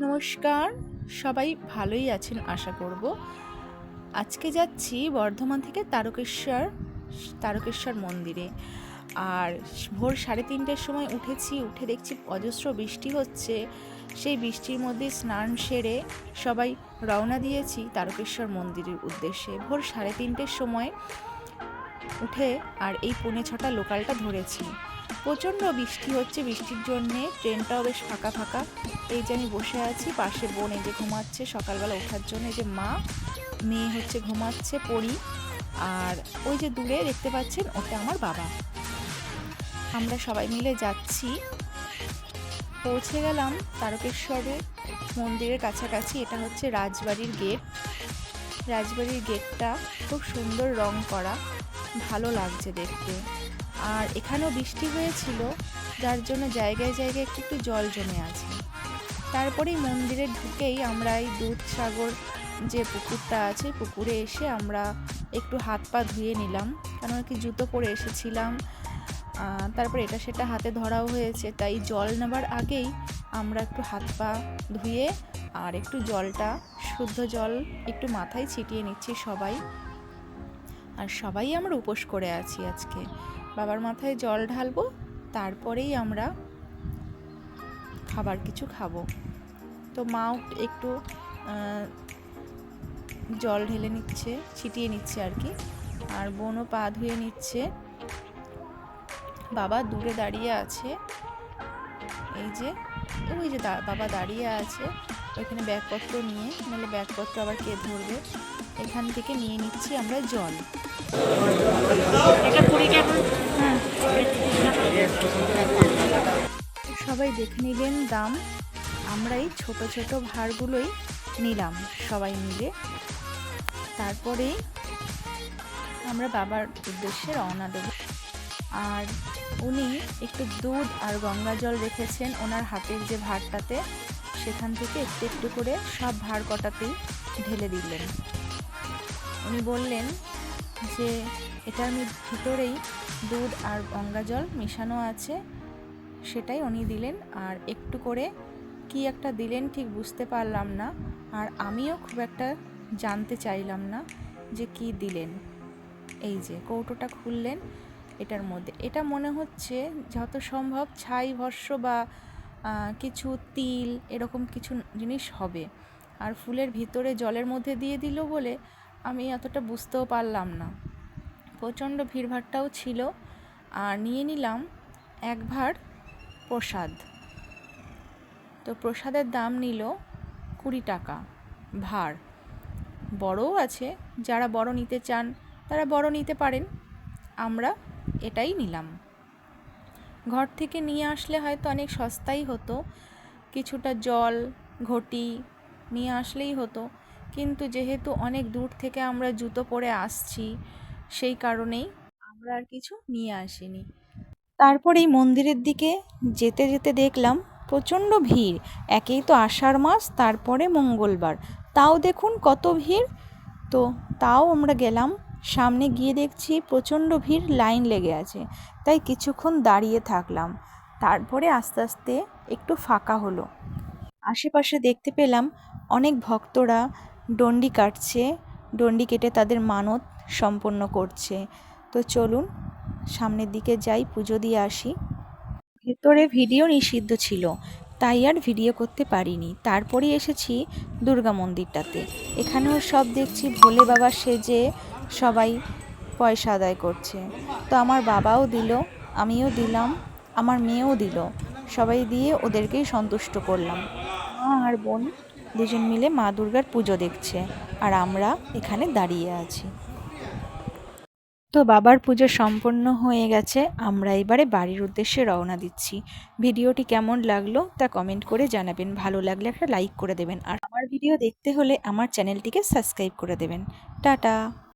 নমস্কার, সবাই ভালোই আছেন আশা করব। আজকে যাচ্ছি বর্ধমান থেকে তারকেশ্বর মন্দিরে। আর ভোর 3:30টার সময় উঠে দেখছি অজস্র বৃষ্টি হচ্ছে। সেই বৃষ্টির মধ্যে স্নান সেরে সবাই রওনা দিয়েছি তারকেশ্বর মন্দিরের উদ্দেশ্যে। ভোর 3:30টার সময় উঠে আর এই 5:45 লোকালটা ধরেছি। প্রচণ্ড বৃষ্টি হচ্ছে, বৃষ্টির জন্যে ট্রেনটাও বেশ ফাঁকা ফাঁকা। এই যে আমি বসে আছি, পাশে বোন এই যে ঘুমাচ্ছে সকালবেলা ওঠার জন্য, এই যে মা মেয়ে হচ্ছে ঘুমাচ্ছে পড়ি। আর ওই যে দূরে দেখতে পাচ্ছেন ওটা আমার বাবা। আমরা সবাই মিলে যাচ্ছি। পৌঁছে গেলাম তারকেশ্বরের মন্দিরের কাছাকাছি। এটা হচ্ছে রাজবাড়ির গেট। রাজবাড়ির গেটটা খুব সুন্দর রং করা, ভালো লাগছে দেখতে। আর এখানেও বৃষ্টি হয়েছিল, যার জন্য জায়গায় জায়গায় একটু জল জমে আছে। তারপরেই মন্দিরে ঢুকেই আমরা এই দুধসাগর যে পুকুরটা আছে, পুকুরে এসে আমরা একটু হাত পা ধুয়ে নিলাম, কারণ কি জুতো পরে এসেছিলাম। তারপর এটা সেটা হাতে ধরাও হয়েছে, তাই জল নেবার আগেই আমরা একটু হাত পা ধুয়ে আর একটু জলটা, শুদ্ধ জল একটু মাথায় ছিটিয়ে নিচ্ছি সবাই। আর সবাই আমরা উপোস করে আছি আজকে। বাবার মাথায় জল ঢালবো, তারপরেই আমরা খাবার কিছু খাবো। তো মাও একটু জল ঢেলে নিচ্ছে, ছিটিয়ে নিচ্ছে আর কি। আর বোনও পা ধুয়ে নিচ্ছে। বাবা দূরে দাঁড়িয়ে আছে, এই যে ওই যে বাবা দাঁড়িয়ে আছে ওইখানে ব্যাগপত্র নিয়ে, নাহলে ব্যাগপত্র আবার কে ধরবে। এখান থেকে নিয়ে নিচ্ছি আমরা জল। সবাই দেখে নিলেন দাম। আমরা এই ছোট ছোট ভাঁড়গুলোই নিলাম সবাই মিলে। তারপরে আমরা বাবার উদ্দেশ্যে রওনা দেব। আর উনি একটু দুধ আর গঙ্গা জল রেখেছেন ওনার হাতের যে ভাঁড়টাতে, সেখান থেকে একটু একটু করে সব ভাঁড় কটাতেই ঢেলে দিলেন। উনি বললেন যে এটার ভিতরেই দুধ আর গঙ্গা জল মেশানো আছে, সেটাই উনি দিলেন। আর একটু করে কি একটা দিলেন, ঠিক বুঝতে পারলাম না। আর আমিও খুব একটা জানতে চাইলাম না যে কি দিলেন। এই যে কৌটোটা খুললেন, এটার মধ্যে এটা মনে হচ্ছে যত সম্ভব ছাই ভস্য বা কিছু তিল এরকম কিছু জিনিস হবে। আর ফুলের ভিতরে জলের মধ্যে দিয়ে দিল বলে আমি অতটা বুঝতেও পারলাম না। প্রচণ্ড ভিড়ভাড়টাও ছিল। আর নিয়ে নিলাম এক ভাঁড় প্রসাদ। তো প্রসাদের দাম নিল 20 টাকা ভাঁড়। বড়ও আছে, যারা বড় নিতে চান তারা বড় নিতে পারেন। আমরা এটাই নিলাম। ঘর থেকে নিয়ে আসলে হয়তো অনেক সস্তাই হতো, কিছুটা জল ঘটি নিয়ে আসলেই হতো। কিন্তু যেহেতু অনেক দূর থেকে আমরা জুতো পরে আসছি, সেই কারণেই আমরা আর কিছু নিয়ে আসিনি। তারপর এই মন্দিরের দিকে যেতে যেতে দেখলাম প্রচণ্ড ভিড়। একেই তো আষাঢ় মাস, তারপরে মঙ্গলবার, তাও দেখুন কত ভিড়। তো তাও আমরা গেলাম, সামনে গিয়ে দেখছি প্রচণ্ড ভিড়, লাইন লেগে আছে। তাই কিছুক্ষণ দাঁড়িয়ে থাকলাম। তারপরে আস্তে আস্তে একটু ফাঁকা হলো। আশেপাশে দেখতে পেলাম অনেক ভক্তরা ডন্ডি কাটছে, ডন্ডি কেটে তাদের মানত সম্পন্ন করছে। তো চলুন সামনের দিকে যাই, পুজো দিয়ে আসি। ভেতরে ভিডিও নিষিদ্ধ ছিল, তাই আর ভিডিও করতে পারিনি। তারপরে এসেছি দুর্গা মন্দিরটাতে। এখানেও সব দেখছি ভোলে বাবা সেজে সবাই পয়সা আদায় করছে। তো আমার বাবাও দিল, আমিও দিলাম, আমার মেয়েও দিল। সবাই দিয়ে ওদেরকেই সন্তুষ্ট করলাম। মা আর বোন দুজন মিলে মা দুর্গার পুজো দেখছে, আর আমরা এখানে দাঁড়িয়ে আছি। তো বাবার পুজো সম্পন্ন হয়ে গেছে, আমরা এবারে বাড়ির উদ্দেশ্যে রওনা দিচ্ছি। ভিডিওটি কেমন লাগলো তা কমেন্ট করে জানাবেন। ভালো লাগলে একটা লাইক করে দেবেন, আর আমার ভিডিও দেখতে হলে আমার চ্যানেলটিকে সাবস্ক্রাইব করে দেবেন। টাটা।